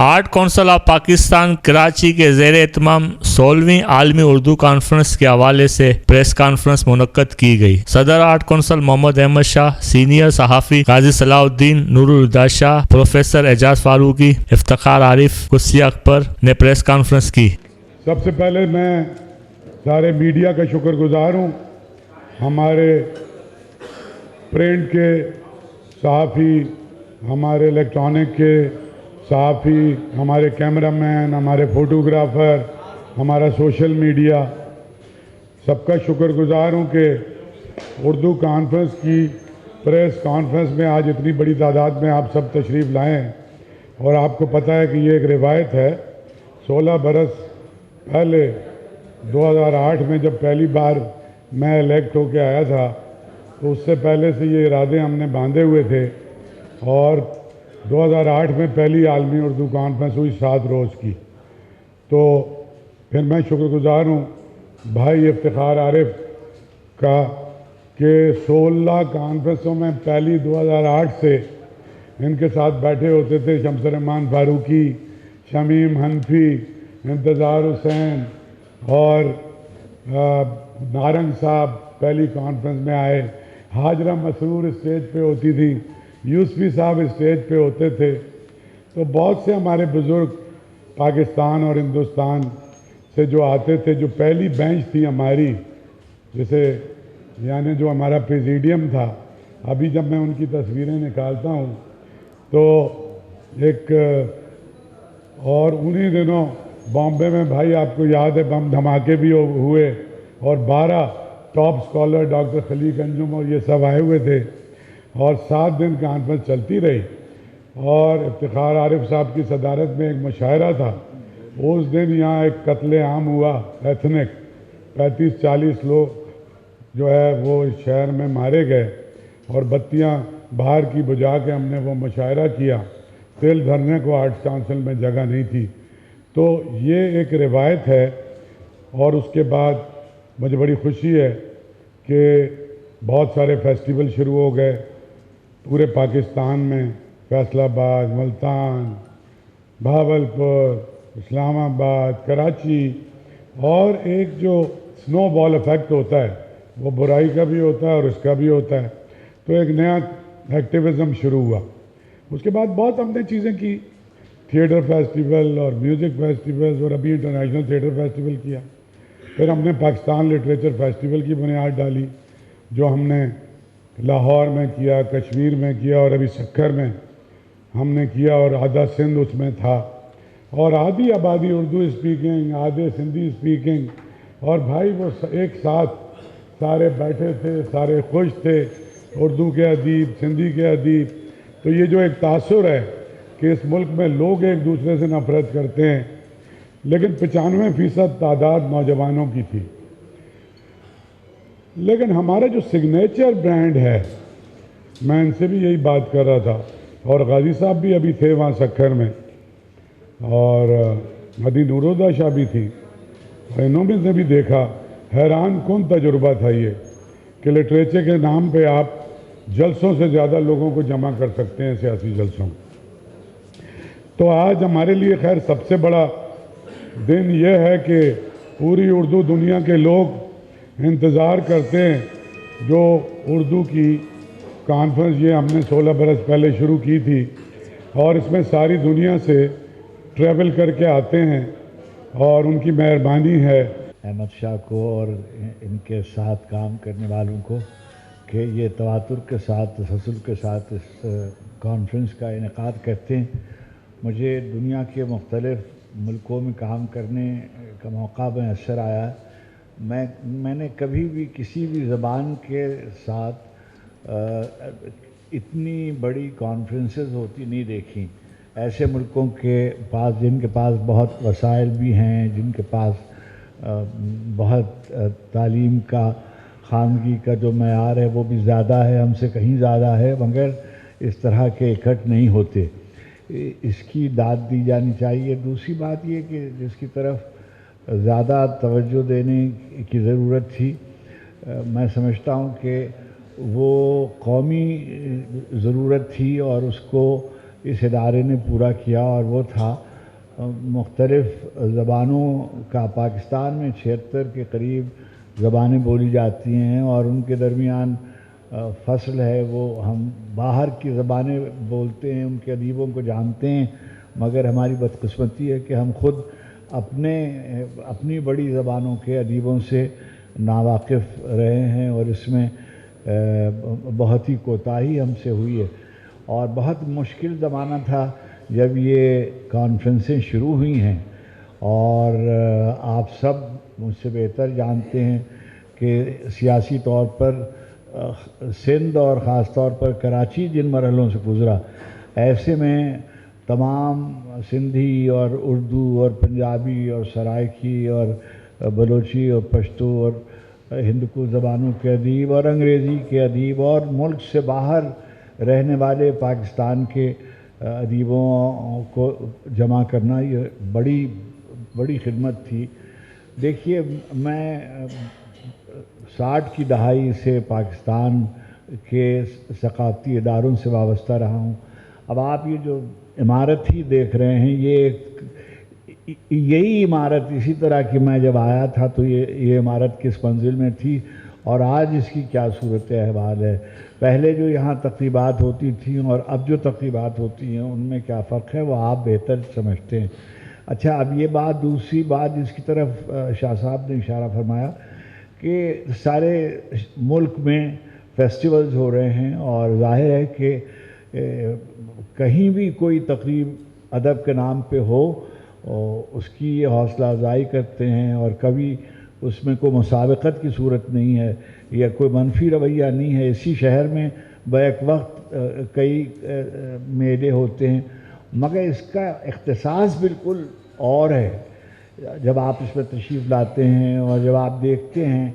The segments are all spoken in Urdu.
Art council of Pakistan Karachi کے زیر اہتمام 16ویں عالمی اردو کانفرنس کے حوالے سے پریس کانفرنس منعقد کی گئی۔ صدر آرٹ کونسل محمد احمد شاہ، سینئر صحافی قاضی صلاح الدین نور الہدیٰ شاہ، پروفیسر اعجاز فاروقی، افتخار عارف، قدسی اکبر نے پریس کانفرنس کی۔ سب سے پہلے میں سارے میڈیا کا شکر گزار ہوں، ہمارے پرنٹ کے صحافی، ہمارے الیکٹرانک کے صحافی، ہمارے کیمرہ مین، ہمارے فوٹوگرافر، ہمارا سوشل میڈیا، سب کا شکر گزار ہوں کہ اردو کانفرنس کی پریس کانفرنس میں آج اتنی بڑی تعداد میں آپ سب تشریف لائے ہیں۔ اور آپ کو پتہ ہے کہ یہ ایک روایت ہے، 16 برس پہلے 2008 میں جب پہلی بار میں الیکٹ ہو کے آیا تھا تو اس سے پہلے سے یہ ارادے ہم نے باندھے ہوئے تھے، اور 2008 میں پہلی عالمی اردو کانفرنس ہوئی 7 روز کی۔ تو پھر میں شکر گزار ہوں بھائی افتخار عارف کا کہ 16 کانفرنسوں میں پہلی 2008 سے ان کے ساتھ بیٹھے ہوتے تھے شمس الرحمان فاروقی، شمیم حنفی، انتظار حسین اور نارنگ صاحب پہلی کانفرنس میں آئے، ہاجرہ مسرور اسٹیج پہ ہوتی تھی، یوسفی صاحب اسٹیج پہ ہوتے تھے۔ تو بہت سے ہمارے بزرگ پاکستان اور ہندوستان سے جو آتے تھے، جو پہلی بینچ تھی ہماری، جیسے یعنی جو ہمارا پریزیڈیم تھا، ابھی جب میں ان کی تصویریں نکالتا ہوں تو ایک اور انہی دنوں بامبے میں بھائی آپ کو یاد ہے بم دھماکے بھی ہوئے، اور 12 ٹاپ سکولر ڈاکٹر خلیق انجم اور یہ سب آئے ہوئے تھے، اور 7 دن کانفرنس چلتی رہی۔ اور افتخار عارف صاحب کی صدارت میں ایک مشاعرہ تھا، اس دن یہاں ایک قتل عام ہوا ایتھنک، 35-40 لوگ جو ہے وہ اس شہر میں مارے گئے، اور بتیاں باہر کی بجھا کے ہم نے وہ مشاعرہ کیا، تیل دھرنے کو آرٹس کونسل میں جگہ نہیں تھی۔ تو یہ ایک روایت ہے، اور اس کے بعد مجھے بڑی خوشی ہے کہ بہت سارے فیسٹیول شروع ہو گئے پورے پاکستان میں، فیصل آباد، ملتان، بھاولپور، اسلام آباد، کراچی، اور ایک جو سنو بال ایفیکٹ ہوتا ہے وہ برائی کا بھی ہوتا ہے اور اس کا بھی ہوتا ہے، تو ایک نیا ایکٹیویزم شروع ہوا۔ اس کے بعد بہت ہم نے چیزیں کی، تھیٹر فیسٹیول اور میوزک فیسٹیولز، اور ابھی انٹرنیشنل تھیٹر فیسٹیول کیا۔ پھر ہم نے پاکستان لٹریچر فیسٹیول کی بنیاد ڈالی، جو ہم نے لاہور میں کیا، کشمیر میں کیا، اور ابھی سکھر میں ہم نے کیا، اور آدھا سندھ اس میں تھا، اور آدھی آبادی اردو اسپیکنگ، آدھے سندھی اسپیکنگ، اور بھائی وہ ایک ساتھ سارے بیٹھے تھے، سارے خوش تھے، اردو کے ادیب، سندھی کے ادیب۔ تو یہ جو ایک تاثر ہے کہ اس ملک میں لوگ ایک دوسرے سے نفرت کرتے ہیں، لیکن 95% تعداد نوجوانوں کی تھی۔ لیکن ہمارا جو سگنیچر برانڈ ہے، میں ان سے بھی یہی بات کر رہا تھا، اور غازی صاحب بھی ابھی تھے وہاں سکھر میں، اور مدی نور الہدیٰ شاہ بھی تھی، انہوں نے بھی دیکھا، حیران کن تجربہ تھا یہ کہ لٹریچر کے نام پہ آپ جلسوں سے زیادہ لوگوں کو جمع کر سکتے ہیں، سیاسی جلسوں۔ تو آج ہمارے لیے خیر سب سے بڑا دن یہ ہے کہ پوری اردو دنیا کے لوگ انتظار کرتے ہیں، جو اردو کی کانفرنس یہ ہم نے 16 برس پہلے شروع کی تھی، اور اس میں ساری دنیا سے ٹریول کر کے آتے ہیں، اور ان کی مہربانی ہے احمد شاہ کو اور ان کے ساتھ کام کرنے والوں کو کہ یہ تواتر کے ساتھ، تسلسل کے ساتھ اس کانفرنس کا انعقاد کرتے ہیں۔ مجھے دنیا کے مختلف ملکوں میں کام کرنے کا موقع میسر آیا ہے۔ میں نے کبھی بھی کسی بھی زبان کے ساتھ اتنی بڑی کانفرنسز ہوتی نہیں دیکھی، ایسے ملکوں کے پاس جن کے پاس بہت وسائل بھی ہیں، جن کے پاس بہت تعلیم کا، خواندگی کا جو معیار ہے وہ بھی زیادہ ہے، ہم سے کہیں زیادہ ہے، مگر اس طرح کے اکٹھ نہیں ہوتے۔ اس کی داد دی جانی چاہیے۔ دوسری بات یہ کہ جس کی طرف زیادہ توجہ دینے کی ضرورت تھی، میں سمجھتا ہوں کہ وہ قومی ضرورت تھی، اور اس کو اس ادارے نے پورا کیا، اور وہ تھا مختلف زبانوں کا پاکستان میں 76 کے قریب زبانیں بولی جاتی ہیں، اور ان کے درمیان فصل ہے وہ ہم باہر کی زبانیں بولتے ہیں، ان کے ادیبوں کو جانتے ہیں، مگر ہماری بدقسمتی ہے کہ ہم خود اپنی بڑی زبانوں کے ادیبوں سے ناواقف رہے ہیں، اور اس میں بہت ہی کوتاہی ہم سے ہوئی ہے۔ اور بہت مشکل زمانہ تھا جب یہ کانفرنسیں شروع ہوئی ہیں، اور آپ سب مجھ سے بہتر جانتے ہیں کہ سیاسی طور پر سندھ اور خاص طور پر کراچی جن مرحلوں سے گزرا، ایسے میں تمام سندھی اور اردو اور پنجابی اور سرائکی اور بلوچی اور پشتو اور ہندکو زبانوں کے ادیب اور انگریزی کے ادیب اور ملک سے باہر رہنے والے پاکستان کے ادیبوں کو جمع کرنا یہ بڑی خدمت تھی۔ دیکھیے، میں 60 کی دہائی سے پاکستان کے ثقافتی اداروں سے وابستہ رہا ہوں۔ اب آپ یہ جو عمارت ہی دیکھ رہے ہیں، یہی عمارت اسی طرح کی میں جب آیا تھا تو یہ عمارت کس منزل میں تھی اور آج اس کی کیا صورت احوال ہے، پہلے جو یہاں تقریبات ہوتی تھیں اور اب جو تقریبات ہوتی ہیں ان میں کیا فرق ہے، وہ آپ بہتر سمجھتے ہیں۔ اچھا، اب یہ بات، دوسری بات جس کی طرف شاہ صاحب نے اشارہ فرمایا کہ سارے ملک میں فیسٹیولز ہو رہے ہیں، اور ظاہر ہے کہ کہیں بھی کوئی تقریب ادب کے نام پہ ہو، اس کی حوصلہ افزائی کرتے ہیں، اور کبھی اس میں کوئی مسابقت کی صورت نہیں ہے یا کوئی منفی رویہ نہیں ہے۔ اسی شہر میں بیک وقت کئی میلے ہوتے ہیں، مگر اس کا اختصاص بالکل اور ہے جب آپ اس میں تشریف لاتے ہیں اور جب آپ دیکھتے ہیں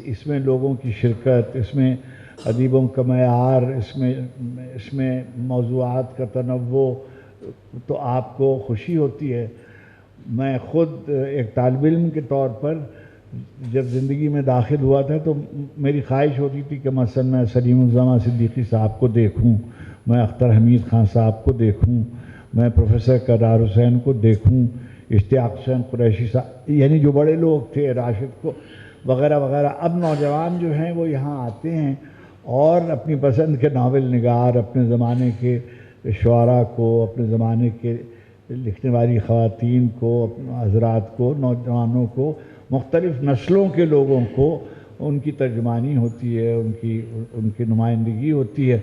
اس میں لوگوں کی شرکت، اس میں ادیبوں کا معیار، اس میں موضوعات کا تنوع، تو آپ کو خوشی ہوتی ہے۔ میں خود ایک طالب علم کے طور پر جب زندگی میں داخل ہوا تھا تو میری خواہش ہوتی تھی کہ مثلا میں سلیم الزماں صدیقی صاحب کو دیکھوں، میں اختر حمید خان صاحب کو دیکھوں، میں پروفیسر کرار حسین کو دیکھوں، اشتیاق حسین قریشی صاحب، یعنی جو بڑے لوگ تھے، راشد کو وغیرہ وغیرہ۔ اب نوجوان جو ہیں وہ یہاں آتے ہیں اور اپنی پسند کے ناول نگار، اپنے زمانے کے شعراء کو، اپنے زمانے کے لکھنے والی خواتین کو، حضرات کو، نوجوانوں کو، مختلف نسلوں کے لوگوں کو ان کی ترجمانی ہوتی ہے، ان کی نمائندگی ہوتی ہے،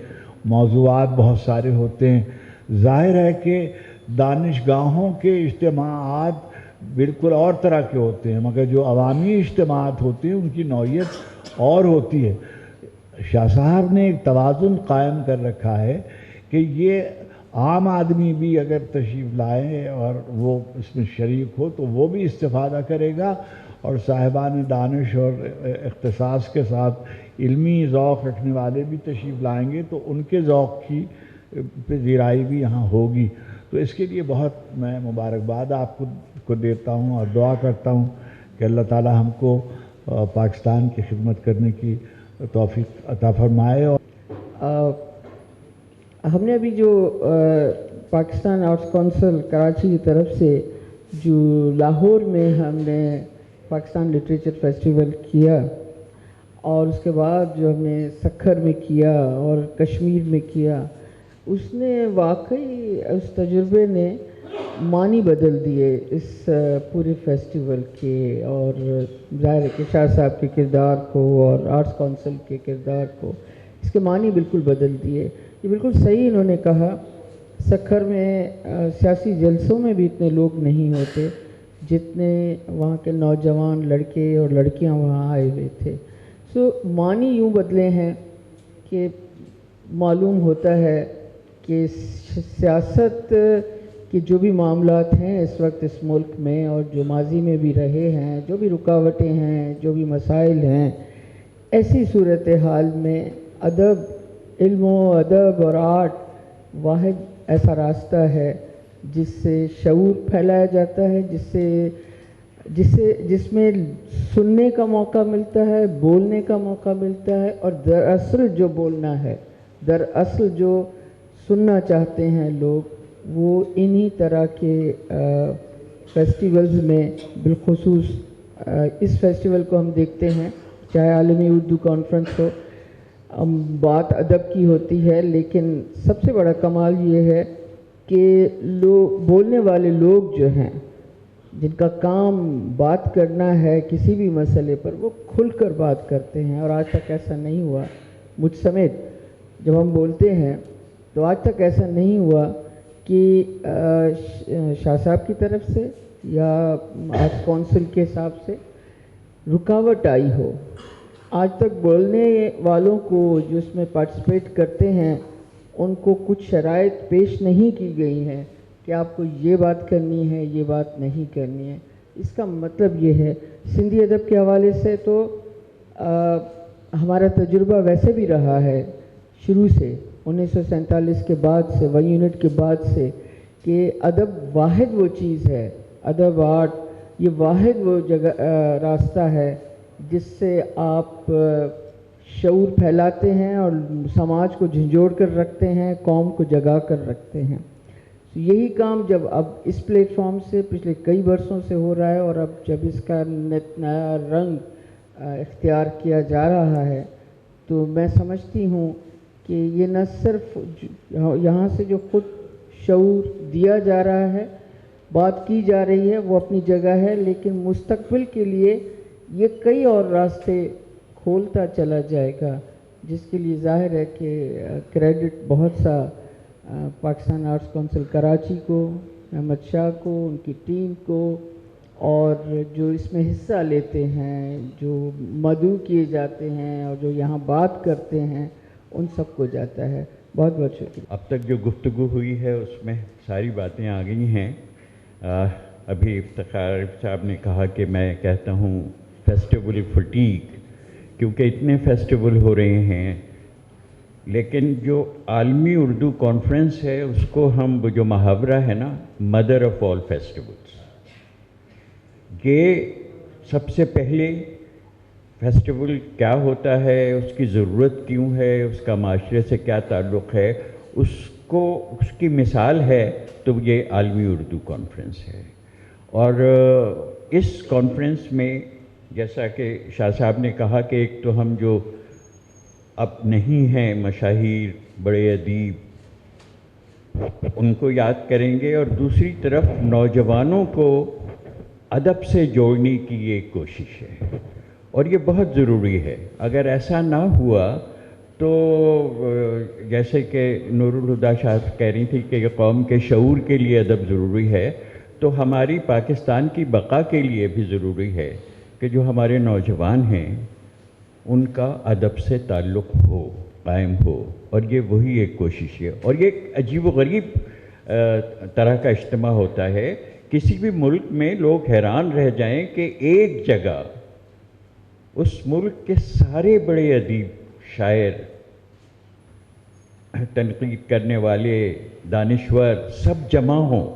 موضوعات بہت سارے ہوتے ہیں۔ ظاہر ہے کہ دانشگاہوں کے اجتماعات بالکل اور طرح کے ہوتے ہیں، مگر جو عوامی اجتماعات ہوتے ہیں ان کی نوعیت اور ہوتی ہے۔ شاہ صاحب نے ایک توازن قائم کر رکھا ہے کہ یہ عام آدمی بھی اگر تشریف لائے اور وہ اس میں شریک ہو تو وہ بھی استفادہ کرے گا، اور صاحبان دانش اور اختصاص کے ساتھ علمی ذوق رکھنے والے بھی تشریف لائیں گے تو ان کے ذوق کی پذیرائی بھی یہاں ہوگی۔ تو اس کے لیے بہت میں مبارکباد آپ کو دیتا ہوں اور دعا کرتا ہوں کہ اللہ تعالی ہم کو پاکستان کی خدمت کرنے کی توفیق عطا فرمائے۔ ہم نے ابھی جو پاکستان آرٹس کونسل کراچی کی طرف سے جو لاہور میں ہم نے پاکستان لٹریچر فیسٹیول کیا، اور اس کے بعد جو ہم نے سکھر میں کیا اور کشمیر میں کیا، اس نے واقعی اس تجربے نے معنی بدل دیے اس پورے فیسٹیول کے، اور ظاہر ہے کہ شاہ صاحب کے کردار کو اور آرٹس کونسل کے کردار کو، اس کے معنی بالکل بدل دیے۔ یہ بالکل صحیح انہوں نے کہا، سکھر میں سیاسی جلسوں میں بھی اتنے لوگ نہیں ہوتے جتنے وہاں کے نوجوان لڑکے اور لڑکیاں وہاں آئے ہوئے تھے۔ معنی یوں بدلے ہیں کہ معلوم ہوتا ہے کہ سیاست کے جو بھی معاملات ہیں اس وقت اس ملک میں، اور جو ماضی میں بھی رہے ہیں، جو بھی رکاوٹیں ہیں، جو بھی مسائل ہیں، ایسی صورتحال میں ادب، علم و ادب اور آرٹ واحد ایسا راستہ ہے جس سے شعور پھیلایا جاتا ہے، جس میں سننے کا موقع ملتا ہے، بولنے کا موقع ملتا ہے، اور دراصل جو بولنا ہے، دراصل جو سننا چاہتے ہیں لوگ، وہ انہی طرح کے فیسٹیولز میں بالخصوص اس فیسٹیول کو ہم دیکھتے ہیں، چاہے عالمی اردو کانفرنس ہو، بات ادب کی ہوتی ہے، لیکن سب سے بڑا کمال یہ ہے کہ بولنے والے لوگ جو ہیں، جن کا کام بات کرنا ہے کسی بھی مسئلے پر، وہ کھل کر بات کرتے ہیں، اور آج تک ایسا نہیں ہوا، مجھ سمیت جب ہم بولتے ہیں تو آج تک ایسا نہیں ہوا کہ شاہ صاحب کی طرف سے یا آرٹس کونسل کے حساب سے رکاوٹ آئی ہو۔ آج تک بولنے والوں کو جو اس میں پارٹیسپیٹ کرتے ہیں ان کو کچھ شرائط پیش نہیں کی گئی ہیں کہ آپ کو یہ بات کرنی ہے، یہ بات نہیں کرنی ہے۔ اس کا مطلب یہ ہے، سندھی ادب کے حوالے سے تو ہمارا تجربہ ویسے بھی رہا ہے شروع سے 1947 کے بعد سے، 1 یونٹ کے بعد سے، کہ ادب واحد وہ چیز ہے، ادب آرٹ یہ واحد وہ جگہ راستہ ہے جس سے آپ شعور پھیلاتے ہیں اور سماج کو جھنجھوڑ کر رکھتے ہیں، قوم کو جگا کر رکھتے ہیں۔ یہی کام جب اب اس پلیٹ فارم سے پچھلے کئی برسوں سے ہو رہا ہے، اور اب جب اس کا نیا رنگ اختیار کیا جا رہا ہے، تو میں سمجھتی ہوں کہ یہ نہ صرف یہاں سے جو خود شعور دیا جا رہا ہے، بات کی جا رہی ہے، وہ اپنی جگہ ہے، لیکن مستقبل کے لیے یہ کئی اور راستے کھولتا چلا جائے گا، جس کے لیے ظاہر ہے کہ کریڈٹ بہت سا پاکستان آرٹس کونسل کراچی کو، احمد شاہ کو، ان کی ٹیم کو، اور جو اس میں حصہ لیتے ہیں، جو مدعو کیے جاتے ہیں اور جو یہاں بات کرتے ہیں، ان سب کو جاتا ہے۔ بہت بہت شکریہ۔ اب تک جو گفتگو ہوئی ہے اس میں ساری باتیں آ گئی ہیں۔ ابھی افتخار صاحب نے کہا کہ میں کہتا ہوں فیسٹیول فٹیگ، کیونکہ اتنے فیسٹیول ہو رہے ہیں، لیکن جو عالمی اردو کانفرنس ہے اس کو ہم جو محاورہ ہے نا، مدر آف آل فیسٹیولز، یہ سب سے پہلے فیسٹیول کیا ہوتا ہے، اس کی ضرورت کیوں ہے، اس کا معاشرے سے کیا تعلق ہے، اس کی مثال ہے تو یہ عالمی اردو کانفرنس ہے۔ اور اس کانفرنس میں جیسا کہ شاہ صاحب نے کہا کہ ایک تو ہم جو اب نہیں ہیں مشاہیر بڑے ادیب، ان کو یاد کریں گے، اور دوسری طرف نوجوانوں کو ادب سے جوڑنے کی یہ کوشش ہے، اور یہ بہت ضروری ہے۔ اگر ایسا نہ ہوا تو جیسے کہ نور الہدیٰ صاحب کہہ رہی تھی کہ یہ قوم کے شعور کے لیے ادب ضروری ہے، تو ہماری پاکستان کی بقا کے لیے بھی ضروری ہے کہ جو ہمارے نوجوان ہیں ان کا ادب سے تعلق ہو، قائم ہو، اور یہ وہی ایک کوشش ہے۔ اور یہ ایک عجیب و غریب طرح کا اجتماع ہوتا ہے، کسی بھی ملک میں لوگ حیران رہ جائیں کہ ایک جگہ اس ملک کے سارے بڑے ادیب، شاعر، تنقید کرنے والے، دانشور سب جمع ہوں،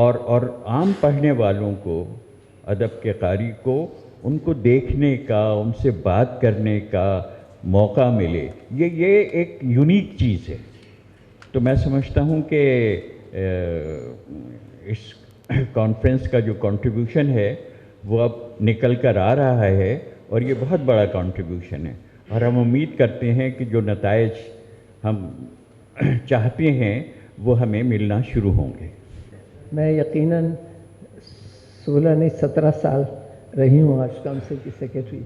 اور عام پڑھنے والوں کو، ادب کے قاری کو، ان کو دیکھنے کا، ان سے بات کرنے کا موقع ملے، یہ ایک یونیک چیز ہے۔ تو میں سمجھتا ہوں کہ اس کانفرنس کا جو کنٹریبیوشن ہے وہ اب نکل کر آ رہا ہے، اور یہ بہت بڑا کنٹریبیوشن ہے، اور ہم امید کرتے ہیں کہ جو نتائج ہم چاہتے ہیں وہ ہمیں ملنا شروع ہوں گے۔ میں یقیناً 16 نہیں 17 سال رہی ہوں آرٹس کونسل کی سیکریٹری،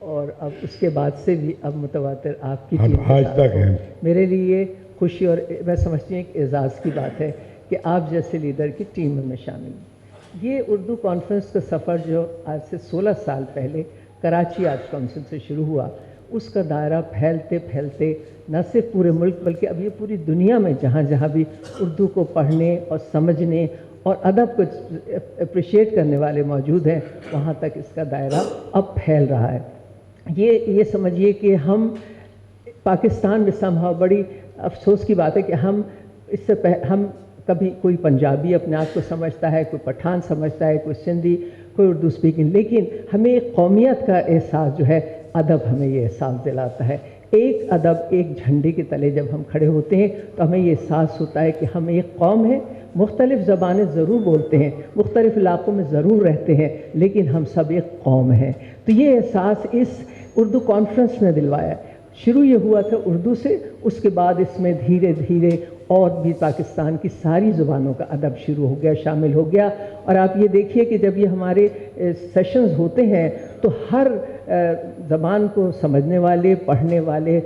اور اب اس کے بعد سے بھی اب متواتر آپ کی ٹیم کے آج ساتھ تک ہوں۔ ہیں۔ میرے لیے خوشی اور میں سمجھتی ہوں ایک اعزاز کی بات ہے کہ آپ جیسے لیڈر کی ٹیم میں شامل ہوں۔ یہ اردو کانفرنس کا سفر جو آج سے 16 سال پہلے کراچی آرٹس کونسل سے شروع ہوا، اس کا دائرہ پھیلتے پھیلتے نہ صرف پورے ملک بلکہ اب یہ پوری دنیا میں جہاں جہاں بھی اردو کو پڑھنے اور سمجھنے اور ادب کو اپریشیٹ کرنے والے موجود ہیں، وہاں تک اس کا دائرہ اب پھیل رہا ہے۔ یہ سمجھیے کہ ہم پاکستان میں سمہاؤ بڑی افسوس کی بات ہے کہ ہم کبھی کوئی پنجابی اپنے آپ کو سمجھتا ہے، کوئی پٹھان سمجھتا ہے، کوئی سندھی، کوئی اردو اسپیکنگ، لیکن ہمیں ایک قومیت کا احساس جو ہے ادب ہمیں یہ احساس دلاتا ہے ایک ادب ایک جھنڈے کے تلے جب ہم کھڑے ہوتے ہیں تو ہمیں یہ احساس ہوتا ہے کہ ہم ایک قوم ہیں، مختلف زبانیں ضرور بولتے ہیں، مختلف علاقوں میں ضرور رہتے ہیں، لیکن ہم سب ایک قوم ہیں۔ تو یہ احساس اس اردو کانفرنس نے دلوایا۔ شروع یہ ہوا تھا اردو سے، اس کے بعد اس میں دھیرے دھیرے اور بھی پاکستان کی ساری زبانوں کا ادب شروع ہو گیا، شامل ہو گیا۔ اور آپ یہ دیکھیے کہ جب یہ ہمارے سیشنز ہوتے ہیں تو ہر زبان کو سمجھنے والے، پڑھنے والے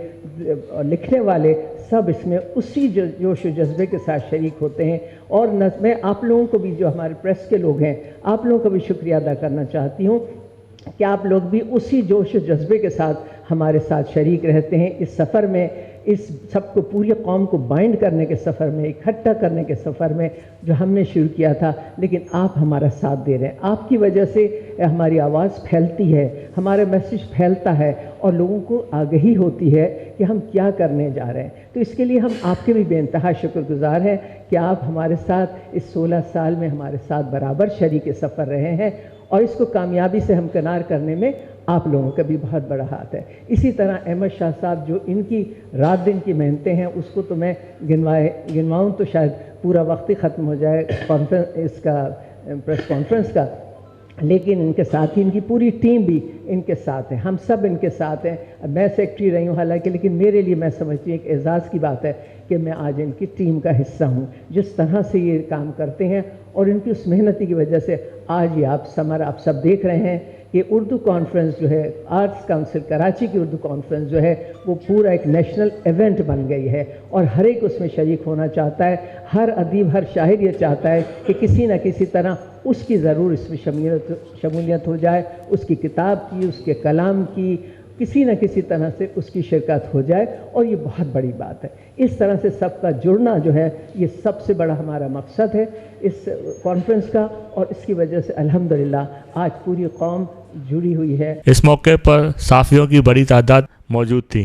اور لکھنے والے سب اس میں اسی جوش و جذبے کے ساتھ شریک ہوتے ہیں۔ اور میں آپ لوگوں کو بھی، جو ہمارے پریس کے لوگ ہیں، آپ لوگوں کا بھی شکریہ ادا کرنا چاہتی ہوں کہ آپ لوگ بھی اسی جوش و جذبے کے ساتھ ہمارے ساتھ شریک رہتے ہیں اس سفر میں، اس سب کو، پوری قوم کو بائنڈ کرنے کے سفر میں، اکٹھا کرنے کے سفر میں جو ہم نے شروع کیا تھا۔ لیکن آپ ہمارا ساتھ دے رہے ہیں، آپ کی وجہ سے ہماری آواز پھیلتی ہے، ہمارا میسیج پھیلتا ہے اور لوگوں کو آگہی ہوتی ہے کہ ہم کیا کرنے جا رہے ہیں۔ تو اس کے لیے ہم آپ کے بھی بے انتہا شکر گزار ہیں کہ آپ ہمارے ساتھ اس 16 سال میں ہمارے ساتھ برابر شریک سفر رہے ہیں، اور اس کو کامیابی سے ہمکنار کرنے میں آپ لوگوں کا بھی بہت بڑا ہاتھ ہے۔ اسی طرح احمد شاہ صاحب، جو ان کی رات دن کی محنتیں ہیں، اس کو تو میں گنواؤں تو شاید پورا وقت ہی ختم ہو جائے اس کا پریس کانفرنس کا، لیکن ان کے ساتھ ہی ان کی پوری ٹیم بھی ان کے ساتھ ہے، ہم سب ان کے ساتھ ہیں۔ میں سیکٹری رہی ہوں حالانکہ، لیکن میرے لیے میں سمجھتی ہوں ایک اعزاز کی بات ہے کہ میں آج ان کی ٹیم کا حصہ ہوں۔ جس طرح سے یہ کام کرتے ہیں اور ان کی اس محنتی کی وجہ سے آج یہ آپ سب دیکھ رہے ہیں کہ اردو کانفرنس جو ہے، آرٹس کونسل کراچی کی اردو کانفرنس جو ہے، وہ پورا ایک نیشنل ایونٹ بن گئی ہے، اور ہر ایک اس میں شریک ہونا چاہتا ہے۔ ہر ادیب، ہر شاعر یہ چاہتا ہے کہ کسی نہ کسی طرح اس کی ضرور اس میں شمولیت ہو جائے، اس کی کتاب کی، اس کے کلام کی، کسی نہ کسی طرح سے اس کی شرکت ہو جائے، اور یہ بہت بڑی بات ہے۔ اس طرح سے سب کا جڑنا جو ہے، یہ سب سے بڑا ہمارا مقصد ہے اس کانفرنس کا، اور اس کی وجہ سے الحمدللہ آج پوری قوم جڑی ہوئی ہے۔ اس موقع پر صحافیوں کی بڑی تعداد موجود تھی۔